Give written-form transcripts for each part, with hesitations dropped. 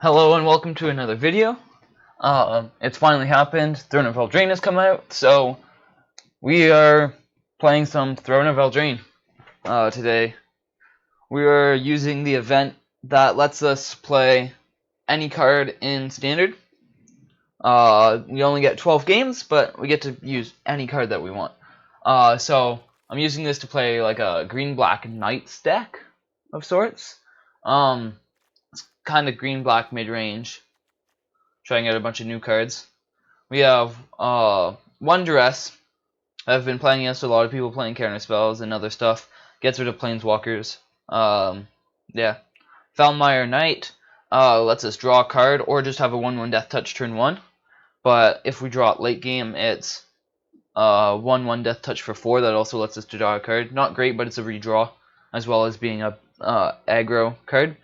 Hello and welcome to another video. It's finally happened. Throne of Eldraine has come out, so we are playing some Throne of Eldraine today. We are using the event that lets us play any card in Standard. We only get 12 games, but we get to use any card that we want. So I'm using this to play like a green-black Knights deck of sorts. Kind of green-black mid-range, trying out a bunch of new cards. We have one Duress. I've been playing against a lot of people playing counter spells and other stuff. Gets rid of planeswalkers. Yeah. Foulmire Knight lets us draw a card or just have a 1/1 Death Touch turn 1. But if we draw it late game, it's 1/1 Death Touch for 4. That also lets us draw a card. Not great, but it's a redraw, as well as being a aggro card.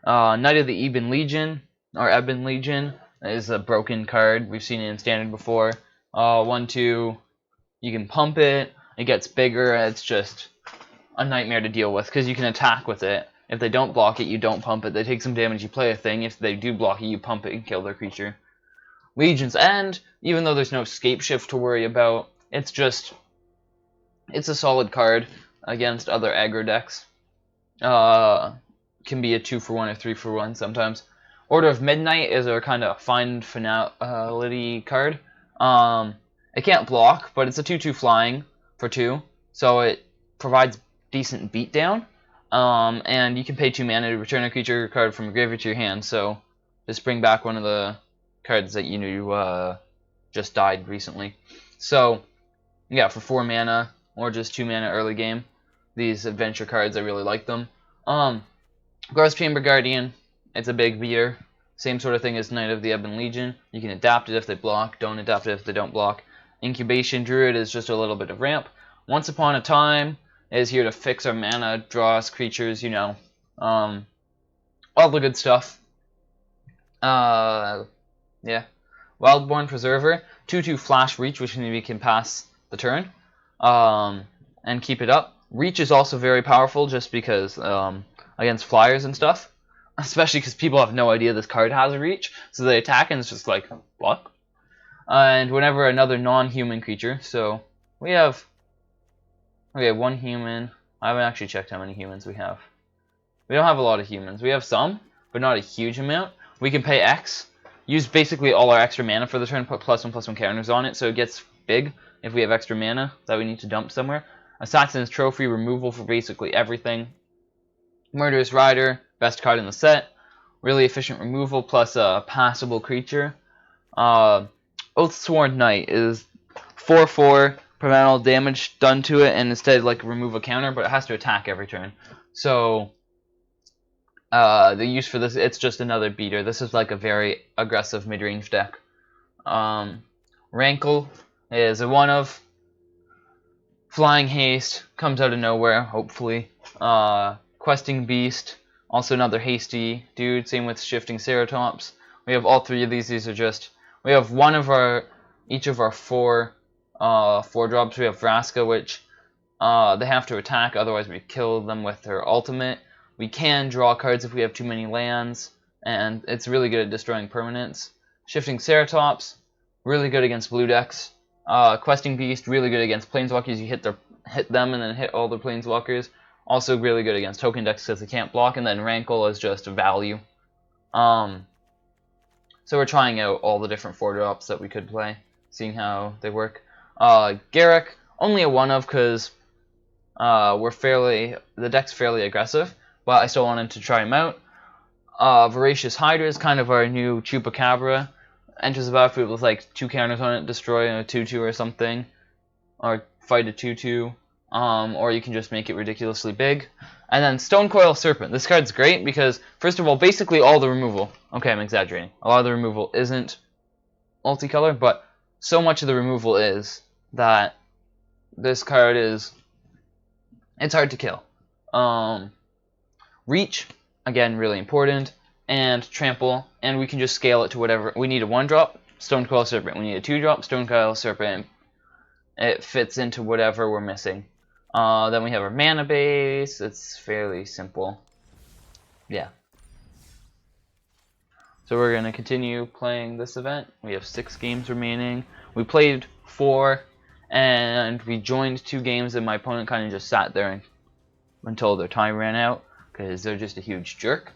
Knight of the Ebon Legion, or Ebon Legion, is a broken card. We've seen it in Standard before. 1/2, you can pump it, it gets bigger, and it's just a nightmare to deal with, because you can attack with it. If they don't block it, you don't pump it. They take some damage, you play a thing. If they do block it, you pump it and kill their creature. Legion's End, even though there's no escape shift to worry about, it's a solid card against other aggro decks. Can be a 2-for-1 or 3-for-1 sometimes. Order of Midnight is our kind of find finality card. It can't block, but it's a 2/2 flying for 2, so it provides decent beatdown. And you can pay 2 mana to return a creature card from your graveyard to your hand, so just bring back one of the cards that you knew just died recently. So, yeah, for 4 mana, or just 2 mana early game, these adventure cards, I really like them. Growth Chamber Guardian, it's a big beater. Same sort of thing as Knight of the Ebon Legion. You can adapt it if they block, don't adapt it if they don't block. Incubation Druid is just a little bit of ramp. Once Upon a Time is here to fix our mana, draw us creatures, you know. All the good stuff. Yeah. Wildborn Preserver, 2/2 Flash Reach, which means we can pass the turn. And keep it up. Reach is also very powerful just because against flyers and stuff, especially because people have no idea this card has a reach, so they attack and it's just like, block. And whenever another non-human creature, so we have 1 human. I haven't actually checked how many humans we have. We don't have a lot of humans. We have some, but not a huge amount. We can pay X, use basically all our extra mana for the turn, put +1/+1 counters on it, so it gets big if we have extra mana that we need to dump somewhere. Assassin's Trophy, removal for basically everything. Murderous Rider, best card in the set. Really efficient removal plus a passable creature. Oathsworn Knight is 4/4, prevent all damage done to it, and instead like remove a counter, but it has to attack every turn. So the use for this, it's just another beater. This is like a very aggressive mid-range deck. Rankle is a 1/of. Flying Haste, comes out of nowhere, hopefully. Questing Beast, also another hasty dude, same with Shifting Ceratops. We have all 3 of these. These are just, we have one of each of our 4 drops. We have Vraska, which they have to attack, otherwise we kill them with her ultimate. We can draw cards if we have too many lands, and it's really good at destroying permanents. Shifting Ceratops, really good against blue decks. Questing Beast, really good against planeswalkers. You hit them and then hit all the planeswalkers. Also really good against token decks because they can't block. And then Rankle is just a value. So we're trying out all the different 4-drops that we could play, seeing how they work. Garruk, only a 1/of because the deck's fairly aggressive, but I still wanted to try him out. Voracious Hydra is kind of our new Chupacabra. Enters the battlefield with like 2 counters on it, destroy a 2/2 or something, or fight a 2/2, or you can just make it ridiculously big. And then Stonecoil Serpent. This card's great because, first of all, basically all the removal, okay, I'm exaggerating, a lot of the removal isn't multicolor, but so much of the removal is that this card it's hard to kill. Reach, again, really important. And Trample, and we can just scale it to whatever. We need a 1-drop, Stonecoil Serpent. We need a 2-drop, Stonecoil Serpent. It fits into whatever we're missing. Then we have our mana base. It's fairly simple. Yeah. So we're going to continue playing this event. We have 6 games remaining. We played 4, and we joined 2 games, and my opponent kind of just sat there until their time ran out, because they're just a huge jerk.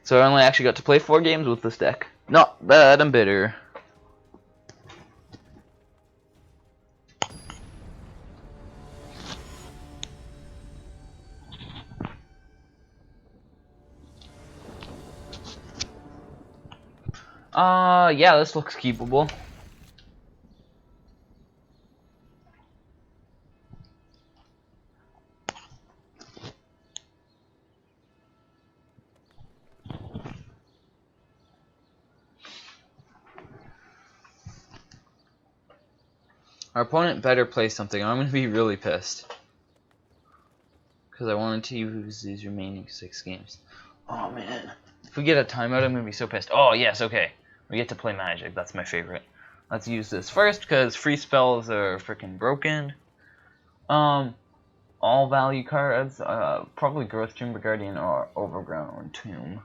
So I only actually got to play 4 games with this deck. Not bad, I'm bitter. Yeah, this looks keepable. Our opponent better play something, or I'm going to be really pissed. Because I wanted to use these remaining 6 games. Oh man. If we get a timeout, I'm going to be so pissed. Oh yes, okay. We get to play Magic, that's my favorite. Let's use this first, because free spells are freaking broken. All value cards, probably Growth Chamber Guardian or Overgrown Tomb.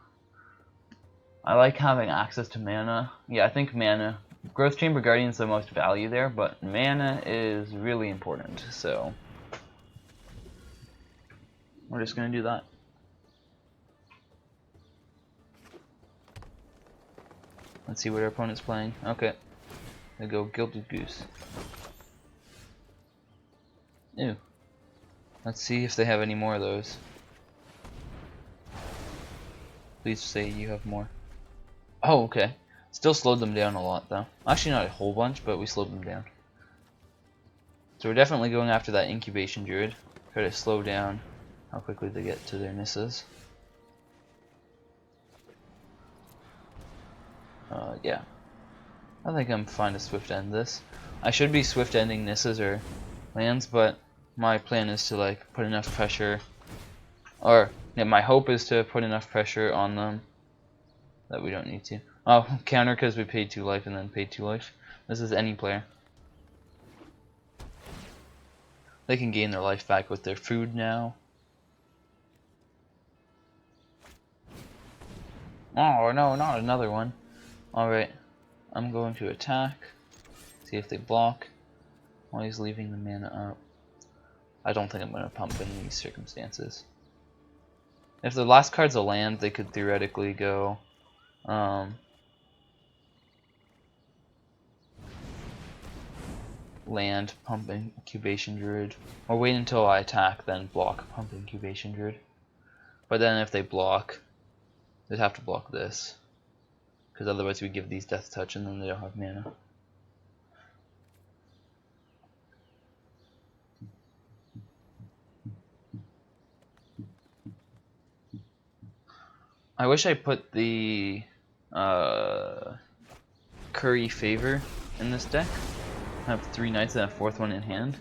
I like having access to mana. Yeah, I think mana. Growth Chamber Guardian is the most value there, but mana is really important, so we're just gonna do that. Let's see what our opponent's playing. Okay. They go Gilded Goose. Ew. Let's see if they have any more of those. Please say you have more. Oh, okay. Still slowed them down a lot, though. Actually, not a whole bunch, but we slowed them down. So we're definitely going after that Incubation Druid. Try to slow down how quickly they get to their Nisas. Yeah. I think I'm fine to Swift End this. I should be Swift Ending Nisas or lands, but my plan is to like put enough pressure, or yeah, my hope is to put enough pressure on them that we don't need to. Oh, counter because we paid 2 life and then paid 2 life. This is any player. They can gain their life back with their food now. Oh no, not another one. Alright, I'm going to attack. See if they block. While he's leaving the mana up. I don't think I'm going to pump in these circumstances. If the last card's a land, they could theoretically go land, pump Incubation Druid, or wait until I attack, then block, pump Incubation Druid. But then if they block, they'd have to block this, because otherwise we give these Death Touch and then they don't have mana. I wish I put the Curry Favor in this deck. I have 3 knights and a 4th one in hand.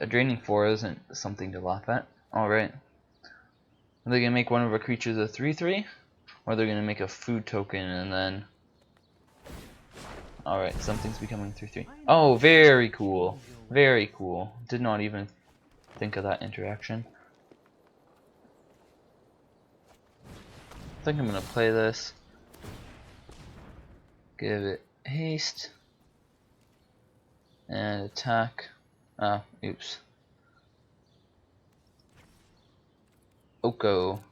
Draining 4 isn't something to laugh at. Alright. Are they going to make one of our creatures a 3/3? Or they're going to make a food token and then... Alright, something's becoming 3/3. Oh, very cool. Very cool. Did not even think of that interaction. I think I'm going to play this. Give it haste. And attack. Oh, oops. Oko.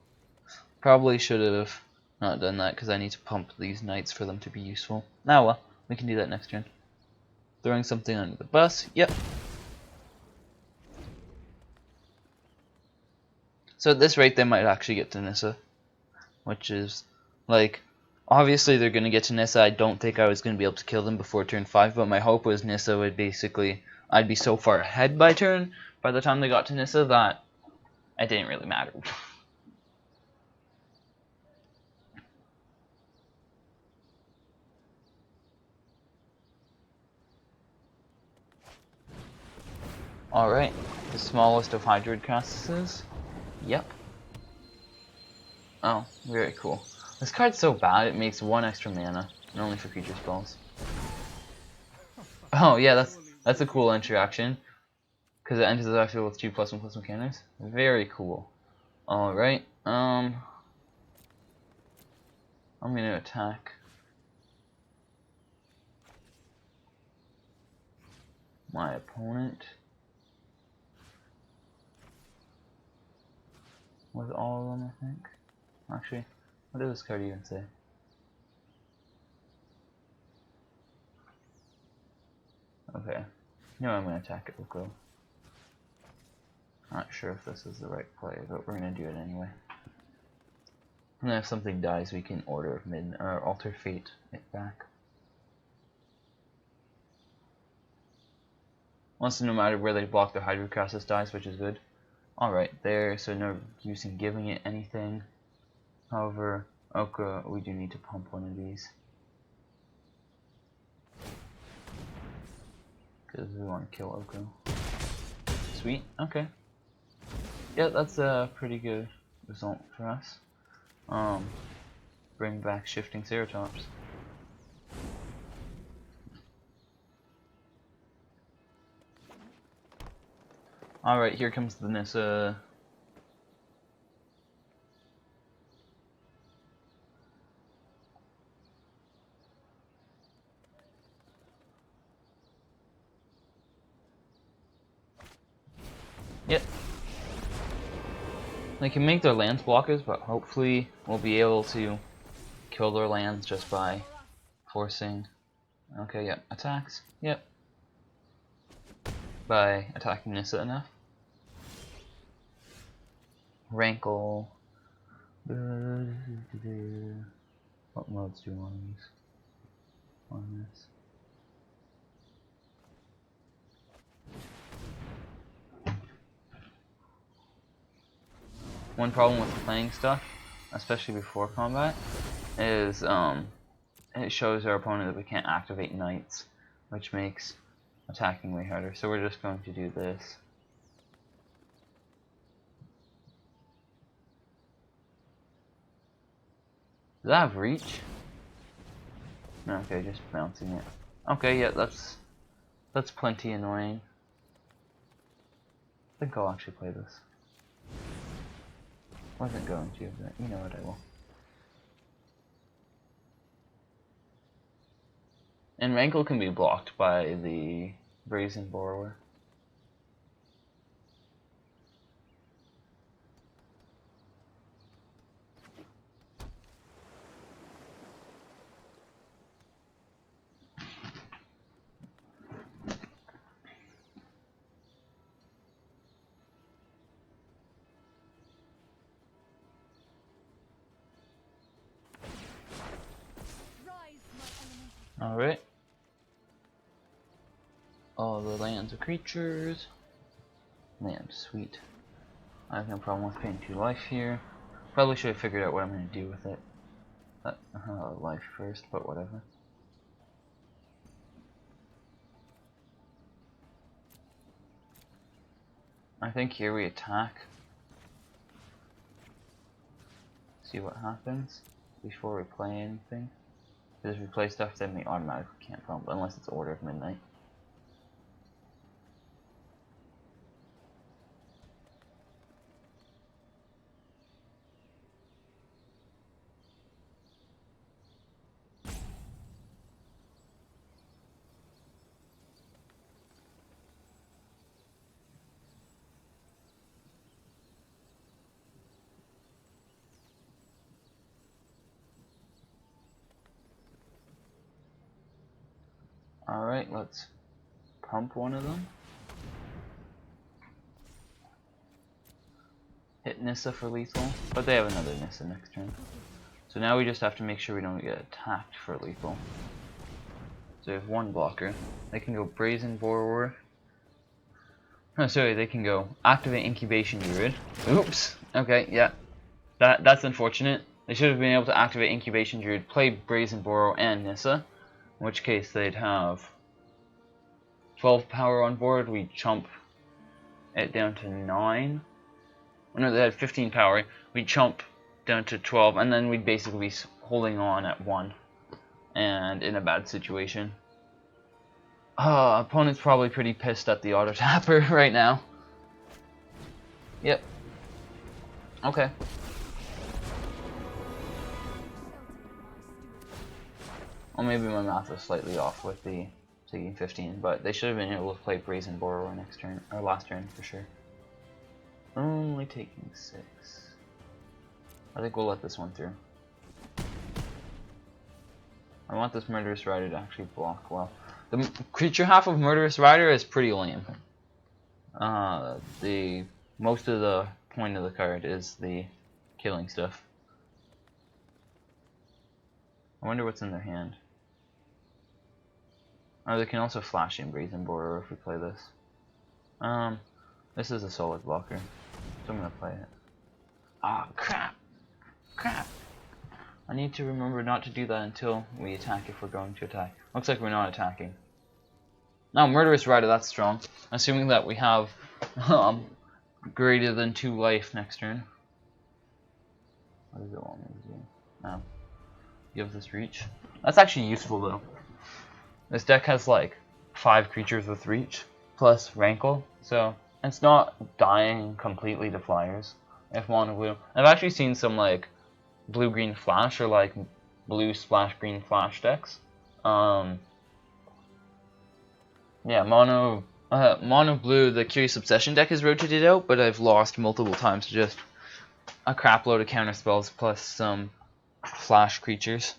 Probably should have not done that because I need to pump these knights for them to be useful. Now, well, we can do that next turn. Throwing something under the bus. Yep. So at this rate, they might actually get to Nissa. Which is, like, obviously they're going to get to Nissa. I don't think I was going to be able to kill them before turn 5, but my hope was Nissa would basically, I'd be so far ahead by the time they got to Nissa that it didn't really matter. Alright, the smallest of Hydroid Castles. Yep. Oh, very cool. This card's so bad it makes 1 extra mana, and only for creature spells. Oh yeah, that's a cool interaction. Because it enters the battlefield with 2+1/+1 counters. Very cool. Alright, I'm gonna attack my opponent with all of them, I think. Actually, what does this card even say? Okay. No, I'm gonna attack it. We'll go. Not sure if this is the right play, but we're gonna do it anyway. And then if something dies, we can order or alter fate it back. Also, no matter where they block, the Hydrocrassus dies, which is good. Alright, there, so no use in giving it anything. However, Oka, we do need to pump one of these. Because we want to kill Oko. Sweet, okay. Yeah, that's a pretty good result for us. Bring back Shifting Ceratops. Alright, here comes the Nissa. Yep. They can make their lands blockers, but hopefully we'll be able to kill their lands just by forcing. Okay, yep, attacks. Yep. By attacking Nissa enough. Rankle. What modes do you want to use on this? One problem with playing stuff, especially before combat, is it shows our opponent that we can't activate Knights, which makes attacking way harder. So we're just going to do this. Does that have reach? No, okay, just bouncing it. Okay, yeah, that's plenty annoying. I think I'll actually play this. Wasn't going to, but you know what, I will. And Rankle can be blocked by the Brazen Borrower. Alright. All the lands are creatures. Land, sweet. I have no problem with paying 2 life here. Probably should have figured out what I'm going to do with it. Life first, but whatever. I think here we attack. See what happens before we play anything. Because if we play stuff, then we automatically can't pump unless it's Order of Midnight. Alright, let's pump one of them. Hit Nissa for lethal, but they have another Nissa next turn. So now we just have to make sure we don't get attacked for lethal. So we have one blocker. They can go Brazen Borrower. Oh, sorry, they can go Activate Incubation Druid. Oops! Okay, yeah. That's unfortunate. They should have been able to activate Incubation Druid, play Brazen Borrower and Nissa. In which case they'd have 12 power on board. We chump it down to 9. Oh, no, they had 15 power. We'd chump down to 12, and then we'd basically be holding on at 1 and in a bad situation. Opponent's probably pretty pissed at the auto tapper right now. Yep. Okay. Well, maybe my math was slightly off with the taking 15, but they should have been able to play Brazen Borrower next turn, or last turn for sure. Only taking 6. I think we'll let this one through. I want this Murderous Rider to actually block well. The creature half of Murderous Rider is pretty lame. The most of the point of the card is the killing stuff. I wonder what's in their hand. Or they can also flash in Brazen Borrower if we play this. This is a solid blocker, so I'm gonna play it. Ah, crap! Crap! I need to remember not to do that until we attack if we're going to attack. Looks like we're not attacking. Now, Murderous Rider, that's strong. Assuming that we have greater than 2 life next turn. What does it want me to do? Oh. Give this reach. That's actually useful though. This deck has like 5 creatures with reach, plus Rankle, so it's not dying completely to flyers. If mono blue. I've actually seen some like blue-green flash or like blue splash green flash decks. Yeah, mono blue, the Curious Obsession deck is rotated out, but I've lost multiple times to just a crap load of counter spells plus some flash creatures.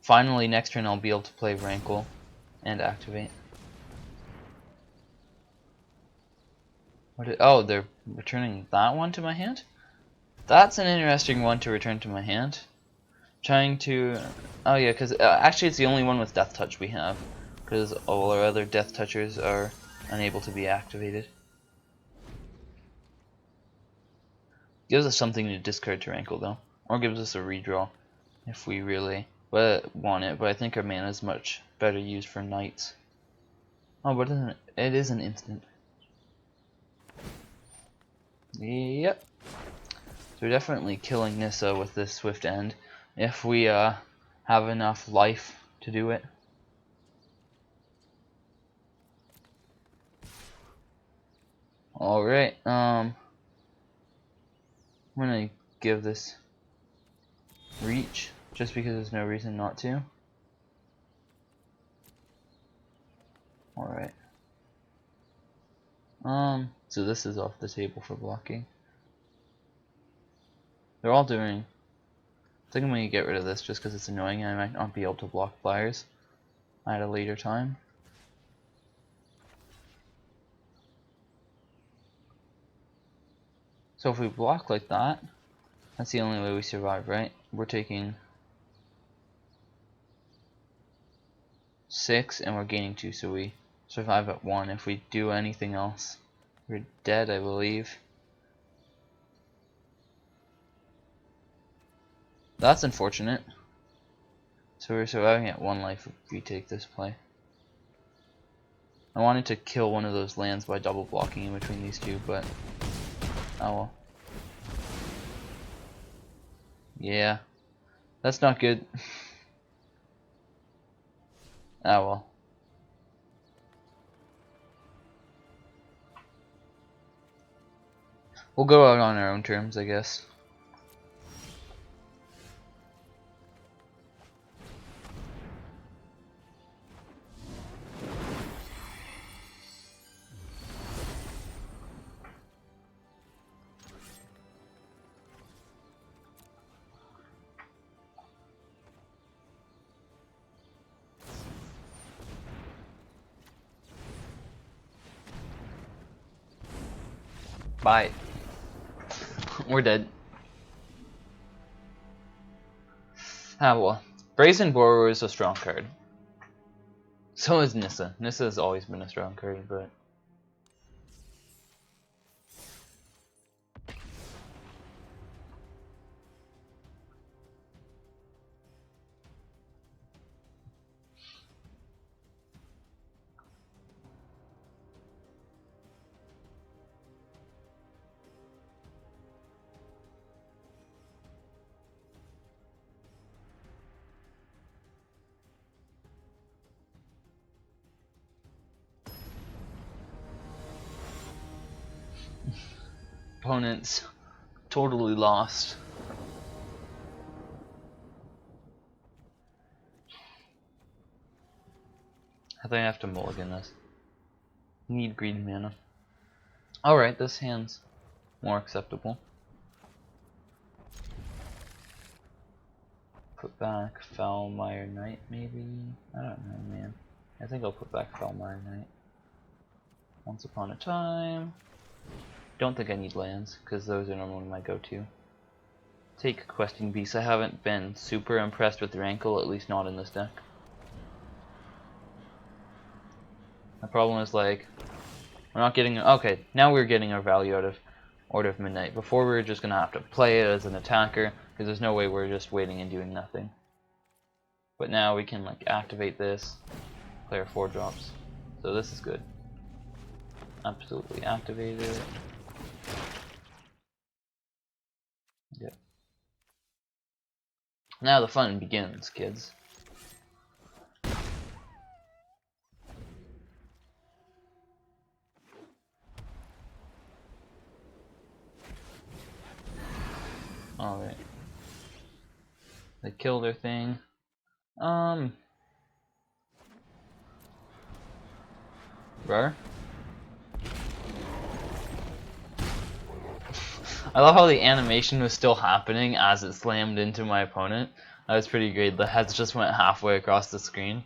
Finally, next turn I'll be able to play Rankle and activate. Oh, they're returning that one to my hand? That's an interesting one to return to my hand. Trying to... Oh yeah, because actually it's the only one with Death Touch we have. Because all our other Death Touchers are unable to be activated. Gives us something to discard to Rankle though. Or gives us a redraw if we really want it. But I think our mana is much better used for Knights. Oh, but it is an instant. Yep. So we're definitely killing Nissa with this Swift End if we have enough life to do it. Alright, I'm gonna give this reach just because there's no reason not to. Alright. So this is off the table for blocking. They're all doing... I think I'm going to get rid of this just because it's annoying and I might not be able to block flyers at a later time. So if we block like that, that's the only way we survive, right? We're taking 6 and we're gaining 2, so we survive at 1. If we do anything else, we're dead, I believe. That's unfortunate. So we're surviving at 1 life if we take this play. I wanted to kill one of those lands by double blocking in between these two, but oh well. Yeah, that's not good. Oh well. We'll go out on our own terms, I guess. Bye. We're dead. Ah well. Brazen Borrower is a strong card. So is Nissa. Nissa has always been a strong card, but... Opponent's totally lost. I think I have to mulligan this. Need green mana. Alright, this hand's more acceptable. Put back Foulmire Knight, maybe? I don't know, man. I think I'll put back Foulmire Knight. Once Upon a Time. Don't think I need lands, because those are normally my go-to. Take Questing Beast. I haven't been super impressed with Rankle, at least not in this deck. The problem is, like, we're not getting... Okay, now we're getting our value out of Order of Midnight. Before we were just going to have to play it as an attacker, because there's no way we're just waiting and doing nothing. But now we can, like, activate this, play our 4 drops. So this is good. Absolutely activate it. Yep. Now the fun begins, kids. Alright. They kill their thing. Rare? I love how the animation was still happening as it slammed into my opponent. That was pretty great. The heads just went halfway across the screen.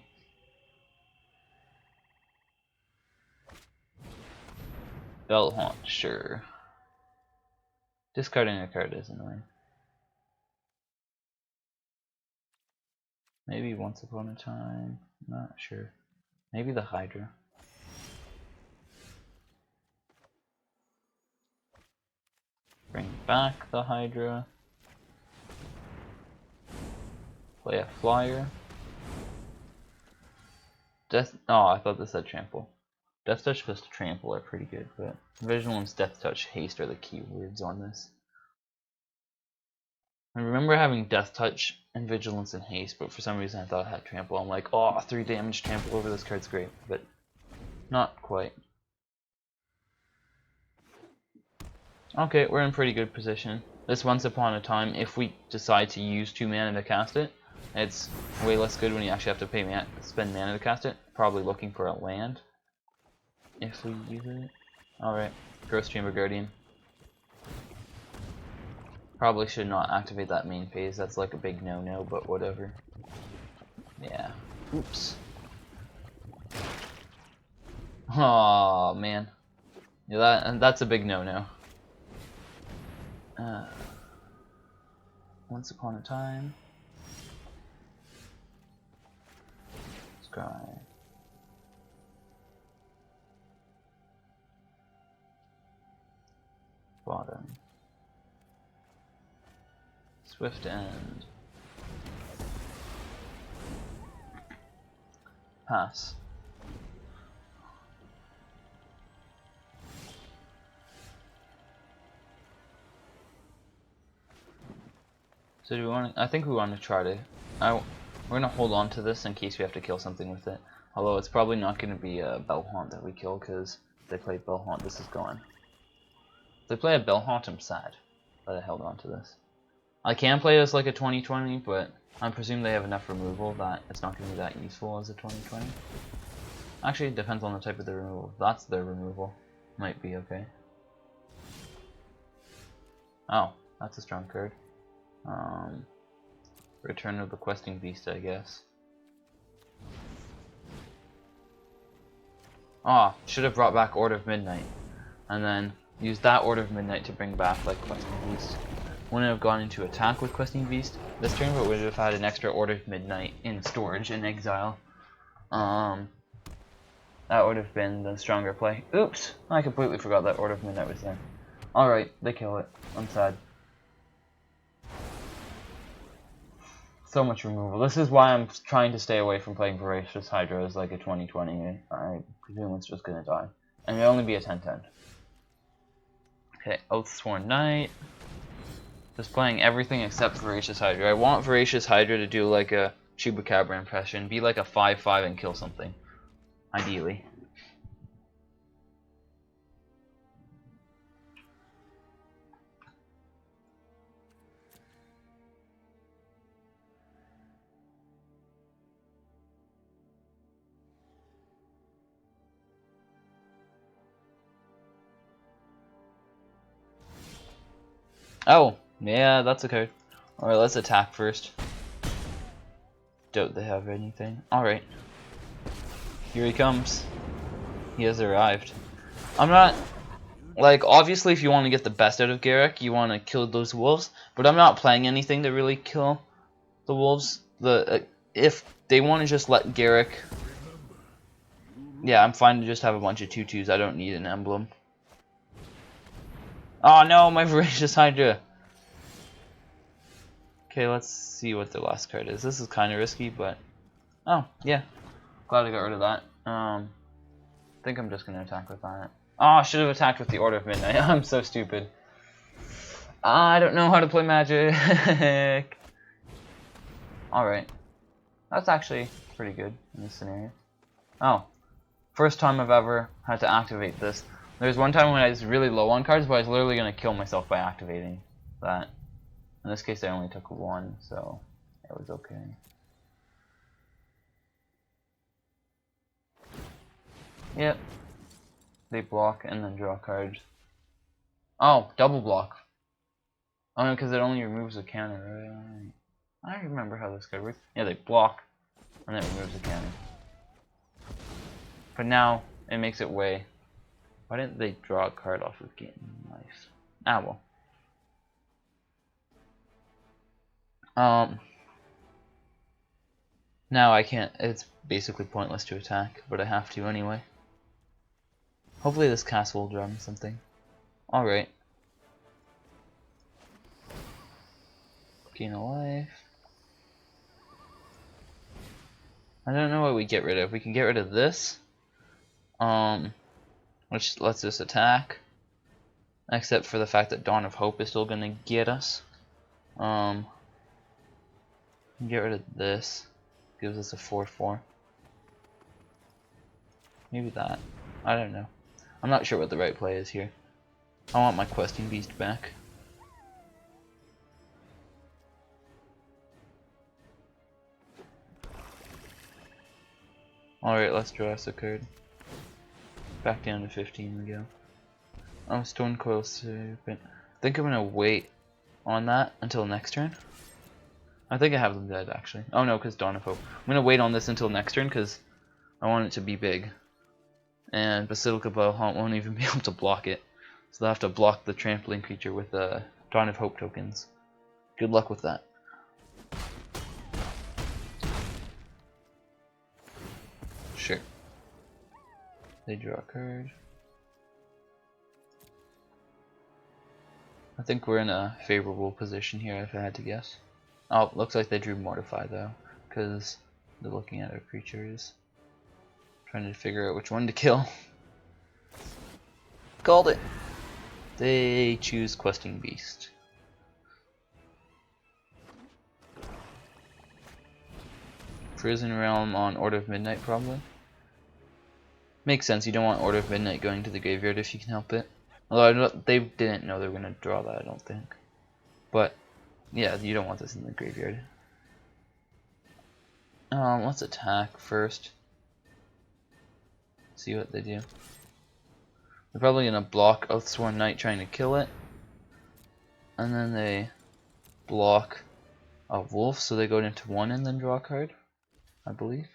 Belt Haunt, sure. Discarding a card is annoying. Maybe Once Upon a Time. Not sure. Maybe the Hydra. Bring back the Hydra. Play a flyer. Death. Oh, I thought this said trample. Death Touch plus trample are pretty good, but Vigilance, Death Touch, Haste are the keywords on this. I remember having Death Touch and Vigilance and Haste, but for some reason I thought I had trample. I'm like, oh, 3 damage trample over this card's great, but not quite. Okay, we're in pretty good position. This Once Upon a Time, if we decide to use 2 mana to cast it, it's way less good when you actually have to spend mana to cast it. Probably looking for a land if we use it. Alright, Ghost Chamber Guardian. Probably should not activate that main phase, that's like a big no-no, but whatever. Yeah. Oops. Oh man. Yeah, that's a big no-no. Once Upon a Time. Sky. Bottom. Swift End. Pass. So do we want to, I think we want to try to, we're going to hold on to this in case we have to kill something with it. Although it's probably not going to be a Bellhaunt that we kill, because if they play Bellhaunt, this is gone. If they play a Bellhaunt, I'm sad that I held on to this. I can play it as like a 2020, but I presume they have enough removal that it's not going to be that useful as a 2020. Actually, it depends on the type of the removal. If that's their removal, might be okay. Oh, that's a strong card. Return of the Questing Beast, I guess. Ah, should have brought back Order of Midnight, and then used that Order of Midnight to bring back like Questing Beast. Wouldn't have gone into attack with Questing Beast this turn, but would have had an extra Order of Midnight in storage in exile. That would have been the stronger play. Oops, I completely forgot that Order of Midnight was there. Alright, they kill it. I'm sad. So much removal. This is why I'm trying to stay away from playing Voracious Hydra as like a 2020. I presume it's just gonna die. And it'll only be a 10-10. Okay, Oathsworn Knight. Just playing everything except Voracious Hydra. I want Voracious Hydra to do like a Chupacabra impression. Be like a 5-5 and kill something. Ideally. Oh, yeah, that's a card. Alright, let's attack first. Doubt they have anything. Alright. Here he comes. He has arrived. I'm not... Like, obviously if you want to get the best out of Garruk, you want to kill those wolves. But I'm not playing anything to really kill the wolves. If they want to just let Garruk... Yeah, I'm fine to just have a bunch of 2/2s. I don't need an emblem. Oh no, my Voracious Hydra! Okay, let's see what the last card is. This is kind of risky, but... Oh, yeah. Glad I got rid of that. I think I'm just going to attack with that. Oh, I should have attacked with the Order of Midnight. I'm so stupid. I don't know how to play Magic. Alright. That's actually pretty good in this scenario. Oh. First time I've ever had to activate this. There was one time when I was really low on cards, but I was literally going to kill myself by activating that. In this case I only took one, so it was okay. Yep. They block and then draw cards. Oh, double block. Oh no, because it only removes a counter, right? I remember how this card works. Yeah, they block and then it removes a counter. But now it makes it way. Why didn't they draw a card off of getting nice? Ah well. Now I can't. It's basically pointless to attack, but I have to anyway. Hopefully this castle will draw me something. Alright. Gain a life. I don't know what we get rid of. We can get rid of this. Which lets us attack. Except for the fact that Dawn of Hope is still gonna get us. Get rid of this. Gives us a 4/4. Maybe that. I don't know. I'm not sure what the right play is here. I want my questing beast back. Alright, let's draw us a card. Back down to 15 we go. Oh, Stonecoil Serpent. I think I'm gonna wait on that until next turn. I think I have them dead actually. Oh no, because Dawn of Hope. I'm gonna wait on this until next turn because I want it to be big. And Basilica Bellhaunt won't even be able to block it. So they'll have to block the trampling creature with Dawn of Hope tokens. Good luck with that. Sure. They draw a card. I think we're in a favorable position here if I had to guess. Oh, looks like they drew Mortify though, because they're looking at our creatures. Trying to figure out which one to kill. Called it! They choose Questing Beast. Prison Realm on Order of Midnight probably. Makes sense, you don't want Order of Midnight going to the graveyard if you can help it. Although they didn't know they were going to draw that, I don't think. But, yeah, you don't want this in the graveyard. Let's attack first. See what they do. They're probably going to block Oathsworn Knight trying to kill it. And then they block a wolf, so they go into 1 and then draw a card, I believe.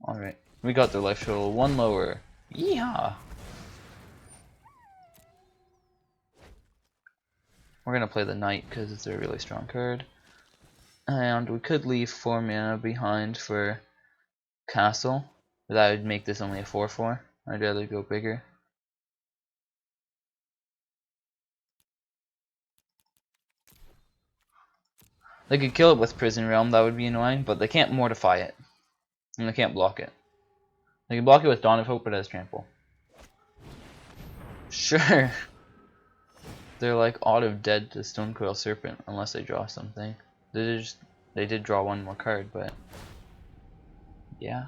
Alright, we got their life total 1 lower. Yeehaw! We're going to play the Knight because it's a really strong card. And we could leave 4 mana behind for Castle. But that would make this only a 4/4. I'd rather go bigger. They could kill it with Prison Realm, that would be annoying, but they can't mortify it. And they can't block it. They can block it with Dawn of Hope, but it has trample. Sure. They're like auto dead to Stonecoil Serpent unless they draw something. They did draw 1 more card, but yeah.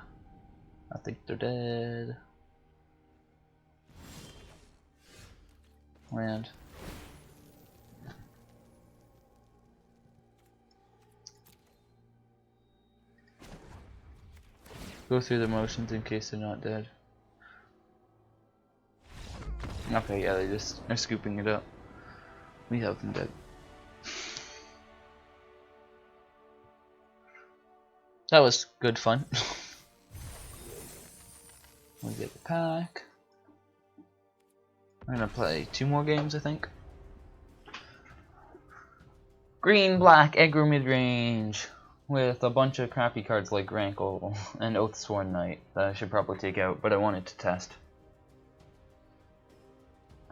I think they're dead. Land. Go through the motions in case they're not dead. Okay, yeah, they just are scooping it up. We have them dead. That was good fun. We'll get the pack. I'm gonna play 2 more games, I think. Green, black, aggro mid-range with a bunch of crappy cards like Rankle and Oathsworn Knight that I should probably take out, but I wanted to test.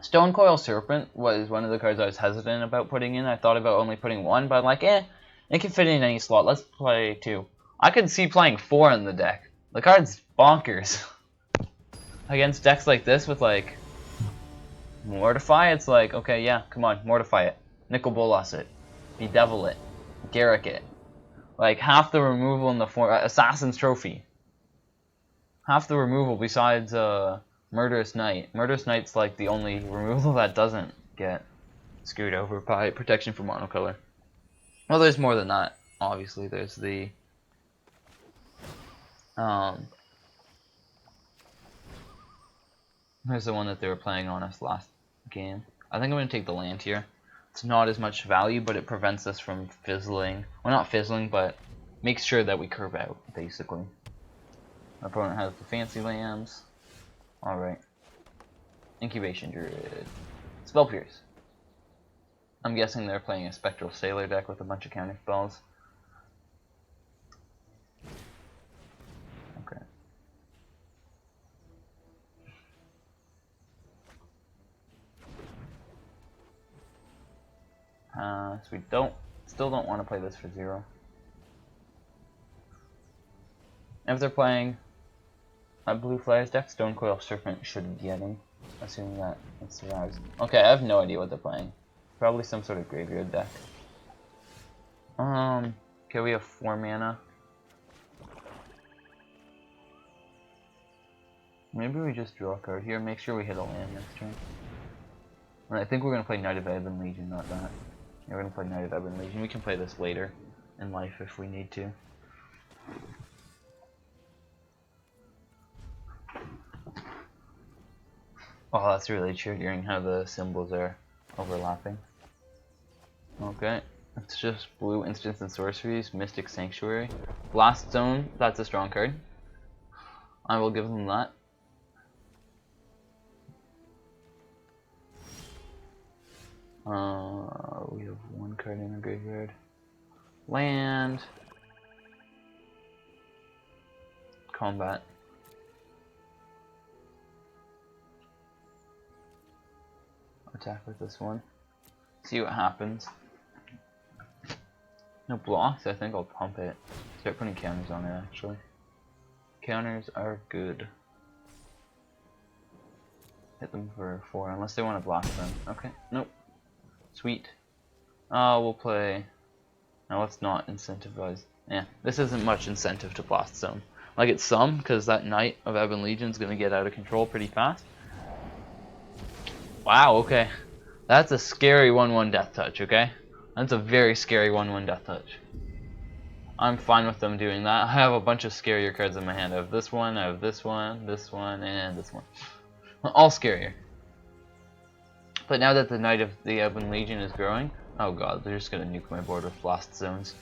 Stonecoil Serpent was one of the cards I was hesitant about putting in. I thought about only putting 1, but I'm like, it can fit in any slot. Let's play 2. I could see playing 4 in the deck. The card's bonkers. Against decks like this with like Mortify, it's like, okay, yeah, come on, Mortify it. Nicol Bolas it. Bedevil it. Garrick it. Like half the removal in the Assassin's Trophy. Half the removal besides Murderous Knight. Murderous Knight's like the only removal that doesn't get screwed over by protection for monocolor. Well, there's more than that. Obviously, there's the there's the one that they were playing on us last game. I think I'm going to take the land here. It's not as much value, but it prevents us from fizzling. Well, not fizzling, but makes sure that we curve out, basically. Our opponent has the Fancy Lambs. Alright. Incubation Druid. Spell Pierce. I'm guessing they're playing a Spectral Sailor deck with a bunch of counter spells. Okay. So we still don't want to play this for 0. If they're playing a Blue Flyers deck, Stonecoil Serpent should get him, assuming that it survives. Okay, I have no idea what they're playing. Probably some sort of graveyard deck. Okay, we have 4 mana. Maybe we just draw a card here, make sure we hit a land next turn. And I think we're going to play Knight of Ebon Legion, not that. Yeah, we're going to play Knight of Ebon Legion. We can play this later in life if we need to. Oh, that's really triggering how the symbols are overlapping. Okay, it's just blue instants and sorceries, Mystic Sanctuary. Blast Zone, that's a strong card. I will give them that. We have 1 card in our graveyard. Land. Combat. Attack with this one. See what happens. No blocks, I think I'll pump it. Start putting counters on it actually. Counters are good. Hit them for 4 unless they want to block them. Okay, nope. Sweet. We'll play. Now let's not incentivize. Yeah, this isn't much incentive to Blast Zone. Like it's some, because that Knight of Ebon Legion is going to get out of control pretty fast. Wow, okay. That's a scary 1/1 Death Touch, okay? That's a very scary 1/1 Death Touch. I'm fine with them doing that. I have a bunch of scarier cards in my hand. I have this one, and this one, and this one. All scarier. But now that the Knight of the Ebon Legion is growing, oh god, they're just gonna nuke my board with Blast Zones.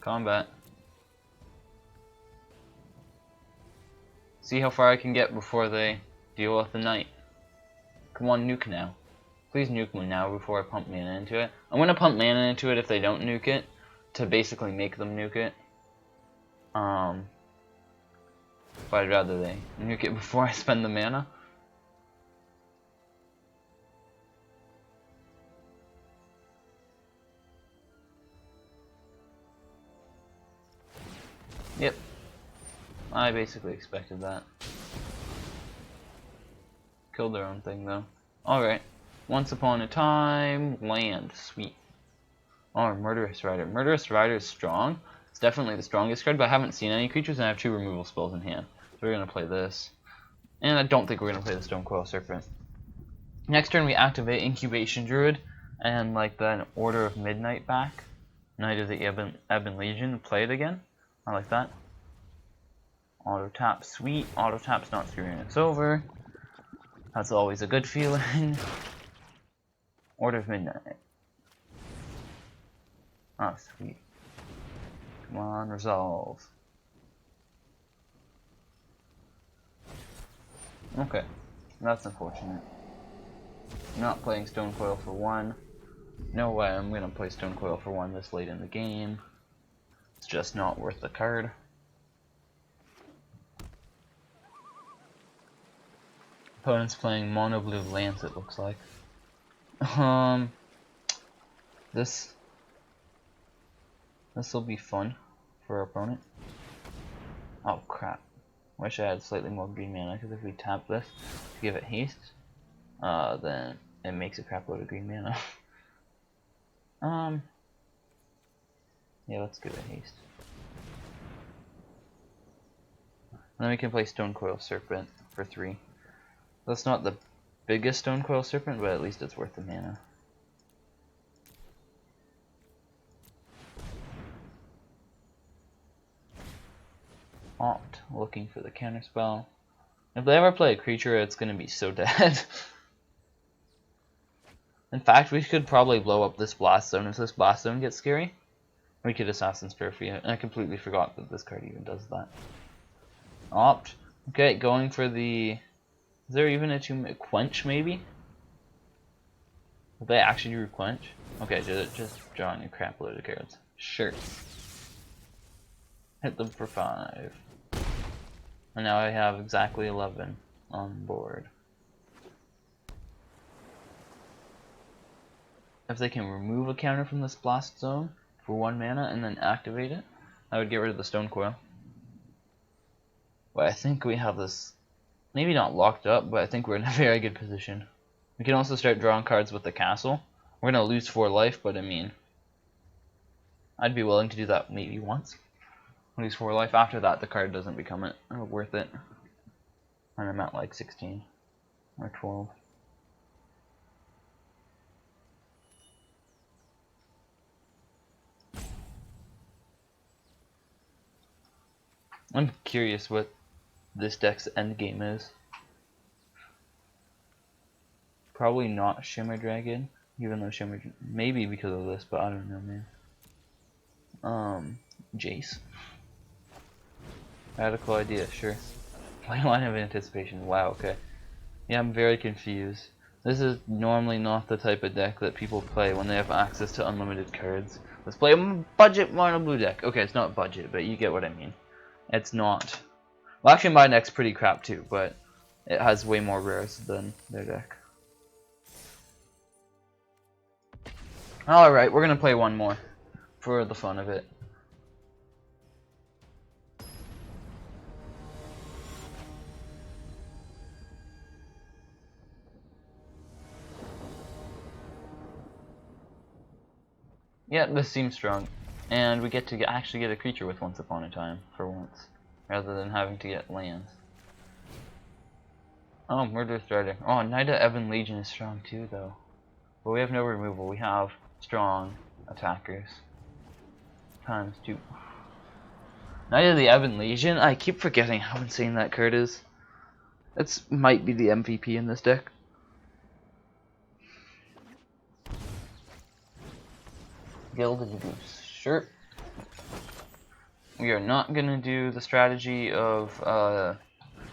Combat. See how far I can get before they deal with the Knight. Come on, nuke now. Please nuke me now before I pump mana into it. I'm gonna pump mana into it if they don't nuke it, to basically make them nuke it. But I'd rather they nuke it before I spend the mana. Yep. I basically expected that. Killed their own thing though. Alright. Once upon a time, land. Sweet. Oh, Murderous Rider. Murderous Rider is strong. It's definitely the strongest card, but I haven't seen any creatures and I have 2 removal spells in hand. So we're going to play this. And I don't think we're going to play the Stonecoil Serpent. Next turn we activate Incubation Druid and like the Order of Midnight back. Knight of the Ebon Legion. Play it again. I like that. Auto tap, sweet. Auto tap's not screwing us over. That's always a good feeling. Order of Midnight. Oh, sweet. Come on, resolve. Okay, that's unfortunate. Not playing Stone Coil for 1. No way I'm gonna play Stone Coil for 1 this late in the game. It's just not worth the card. Opponent's playing mono blue Lance, it looks like. This will be fun for our opponent. Oh crap. Wish I had slightly more green mana, because if we tap this to give it haste, then it makes a crap load of green mana. Yeah, let's give it haste. And then we can play Stone Coil Serpent for 3. That's not the biggest Stone Coil Serpent, but at least it's worth the mana. Opt, looking for the counterspell. If they ever play a creature, it's gonna be so dead. In fact, we could probably blow up this Blast Zone. If this Blast Zone gets scary, we could Assassin's Spirit for you. And I completely forgot that this card even does that. Opt. Okay, going for the... Is there even a 2 Quench, maybe? Will they actually do Quench? Okay, just drawing a crap load of cards. Sure. Hit them for 5. And now I have exactly 11 on board. If they can remove a counter from this Blast Zone for 1 mana and then activate it, I would get rid of the Stone Coil. But I think we have this, maybe not locked up, but I think we're in a very good position. We can also start drawing cards with the castle. We're going to lose 4 life, but I mean, I'd be willing to do that maybe once. Lose 4 life. After that, the card doesn't become worth it. And I'm at like 16 or 12. I'm curious what this deck's endgame is. Probably not Shimmer Dragon, even though maybe because of this, but I don't know, man. Jace. Radical Idea, sure. Play Line of Anticipation, wow, okay. Yeah, I'm very confused. This is normally not the type of deck that people play when they have access to unlimited cards. Let's play a budget mono blue deck. Okay, it's not budget, but you get what I mean. It's not. Well, actually, my deck's pretty crap too, but it has way more rares than their deck. Alright, we're gonna play one more for the fun of it. Yeah, this seems strong. And we get to actually get a creature with Once Upon a Time, for once. Rather than having to get lands. Oh, Murderous Rider. Oh, Knight of Ebon Legion is strong too, though. But we have no removal. We have strong attackers. ×2. Knight of the Ebon Legion? I keep forgetting how insane that card is. It might be the MVP in this deck. Gilded Goose. Sure. We are not going to do the strategy of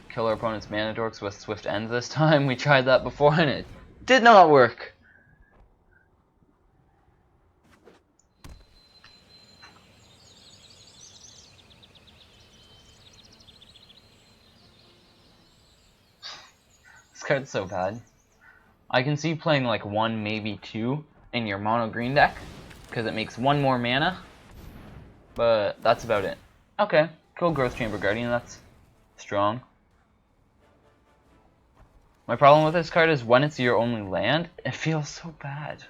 kill our opponent's mana dorks with Swift End this time. We tried that before and it did not work. This card's so bad. I can see playing like 1, maybe 2 in your mono green deck because it makes 1 more mana. But that's about it. Okay, cool. Growth Chamber Guardian, that's strong. My problem with this card is when it's your only land, it feels so bad.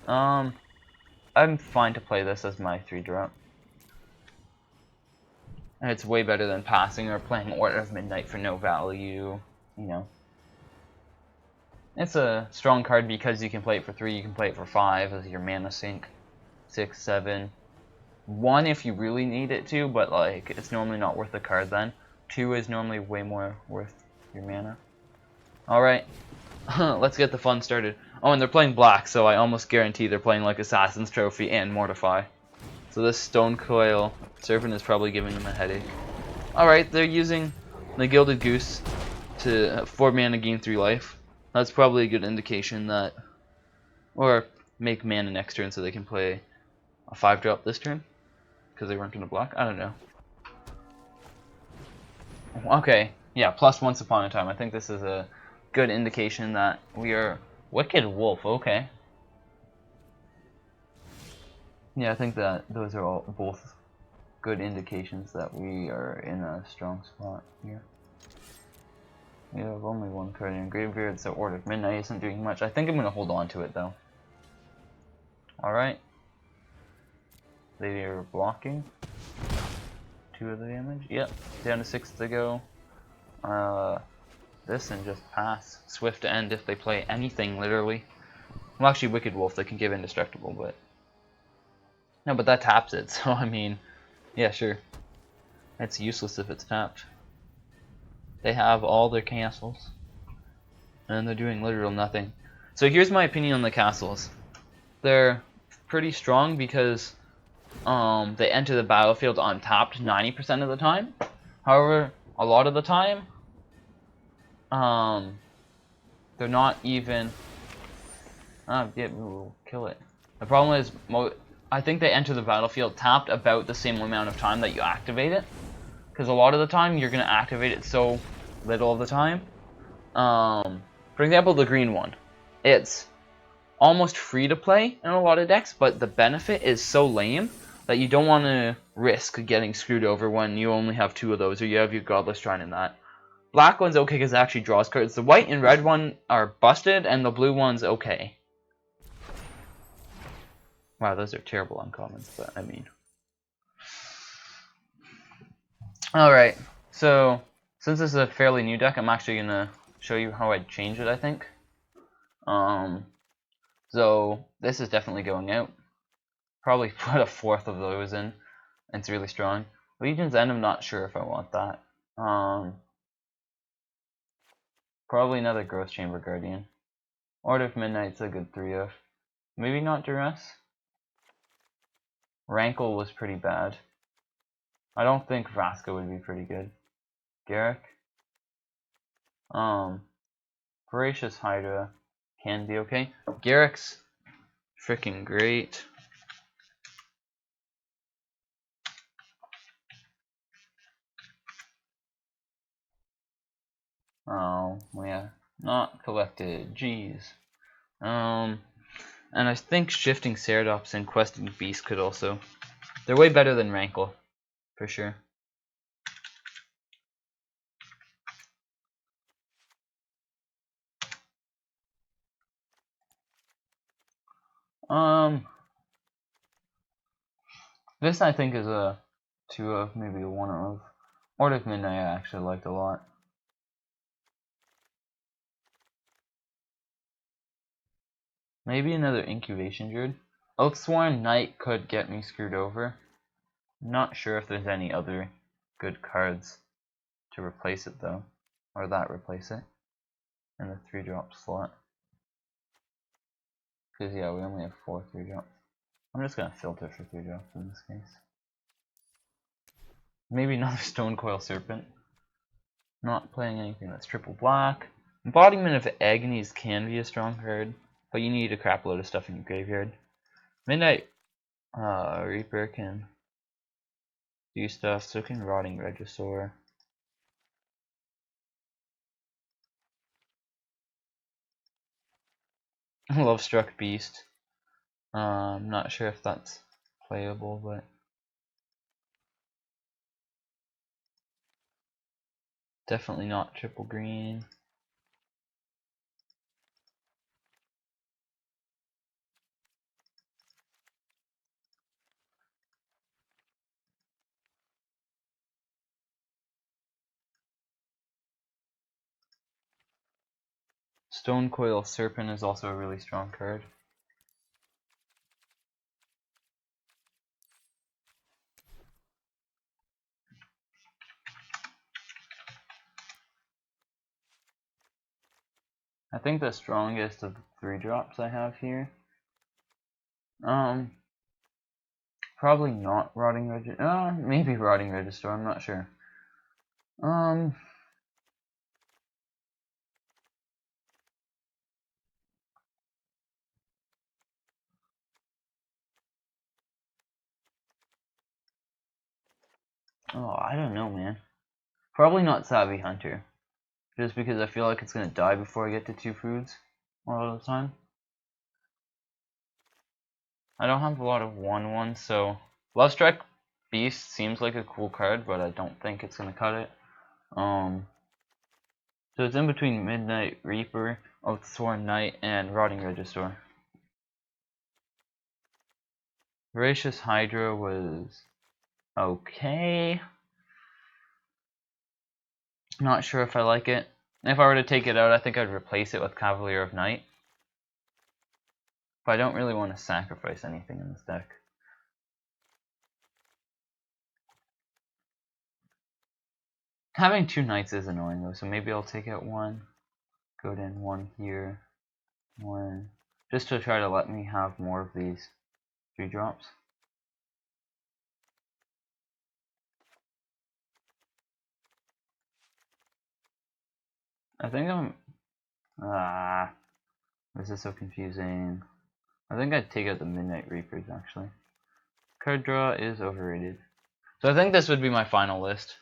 I'm fine to play this as my 3-drop. And it's way better than passing or playing Order of Midnight for no value, you know. It's a strong card because you can play it for 3, you can play it for 5 as your mana sink. 6, 7. 1 if you really need it to, but like it's normally not worth the card then. 2 is normally way more worth your mana. Alright, let's get the fun started. Oh, and they're playing black, so I almost guarantee they're playing like Assassin's Trophy and Mortify. So this Stone Coil Serpent is probably giving them a headache. Alright, they're using the Gilded Goose to 4 mana gain 3 life. That's probably a good indication that, or make mana next turn so they can play a 5-drop this turn, because they weren't going to block. I don't know. Okay, yeah, plus Once Upon a Time. I think this is a good indication that we are Wicked Wolf. Okay. Yeah, I think that those are all both good indications that we are in a strong spot here. We have only one card in graveyard, so Order of Midnight isn't doing much. I think I'm going to hold on to it though. Alright. They are blocking 2 of the damage. Yep, down to 6 to go. This and just pass. Swift End if they play anything, literally. Well, actually, Wicked Wolf, they can give Indestructible, but... No, but that taps it, so I mean... Yeah, sure. It's useless if it's tapped. They have all their castles. And they're doing literal nothing. So here's my opinion on the castles. They're pretty strong because they enter the battlefield untapped 90% of the time. However, a lot of the time, they're not even... yeah, we'll kill it. The problem is, I think they enter the battlefield tapped about the same amount of time that you activate it. Because a lot of the time, you're going to activate it so little of the time. For example, the green one. It's almost free to play in a lot of decks, but the benefit is so lame that you don't want to risk getting screwed over when you only have 2 of those, or you have your Godless Shrine in that. Black one's okay because it actually draws cards. The white and red one are busted, and the blue one's okay. Wow, those are terrible uncommons, but I mean. Alright, so since this is a fairly new deck, I'm actually going to show you how I'd change it, I think. So this is definitely going out. Probably put a 4th of those in. It's really strong. Legion's End, I'm not sure if I want that. Probably another Growth Chamber Guardian. Order of Midnight's a good 3 of. Maybe not Duress. Rankle was pretty bad. I don't think Vraska would be pretty good. Garrick. Voracious Hydra can be okay. Garrick's freaking great. Oh, yeah. Not collected. Jeez. And I think Shifting Ceradops and Questing Beast could also... They're way better than Rankle, for sure. This I think is a 2 of, maybe a 1 of. Order of Midnight I actually liked a lot. Maybe another Incubation Druid. Oathsworn Knight could get me screwed over. Not sure if there's any other good cards to replace it though. Or that replace it. In the 3-drop slot. Because yeah, we only have 4 3-drops. I'm just going to filter for 3-drops in this case. Maybe another Stone Coil Serpent. Not playing anything that's triple black. Embodiment of Agonies can be a strong card, but you need a crap load of stuff in your graveyard. Midnight Reaper can do stuff, so can Rotting Regisaur. Lovestruck Beast. I'm not sure if that's playable, but definitely not triple green. Stone Coil Serpent is also a really strong card. I think the strongest of the 3-drops I have here. Probably not Rotting Register. Maybe Rotting Register, I'm not sure. Oh, I don't know, man. Probably not Savvy Hunter. Just because I feel like it's gonna die before I get to 2 foods a lot of the time. I don't have a lot of 1/1, so Love Strike Beast seems like a cool card, but I don't think it's gonna cut it. So it's in between Midnight Reaper, Oathsworn Knight, and Rotting Register. Voracious Hydra was okay. Not sure if I like it. If I were to take it out, I think I'd replace it with Cavalier of Night. But I don't really want to sacrifice anything in this deck. Having 2 knights is annoying though, so maybe I'll take out 1, go in 1 here, 1, just to try to let me have more of these 3-drops. I think I'm... this is so confusing. I think I'd take out the Midnight Reapers actually. Card draw is overrated. So I think this would be my final list.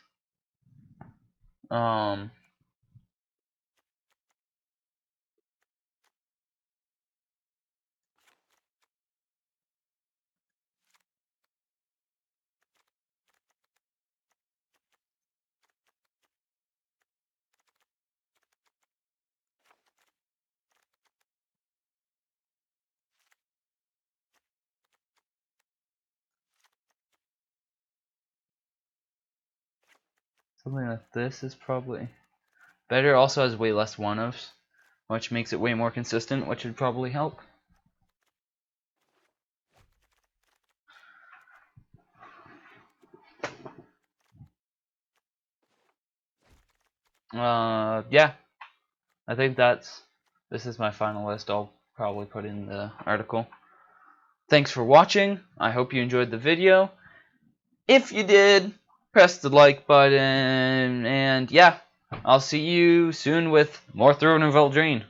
Something like this is probably better. Also has way less 1-ofs, which makes it way more consistent, which would probably help. Yeah, I think this is my final list. I'll probably put in the article. Thanks for watching. I hope you enjoyed the video. If you did, press the like button, and yeah, I'll see you soon with more Throne of Eldraine.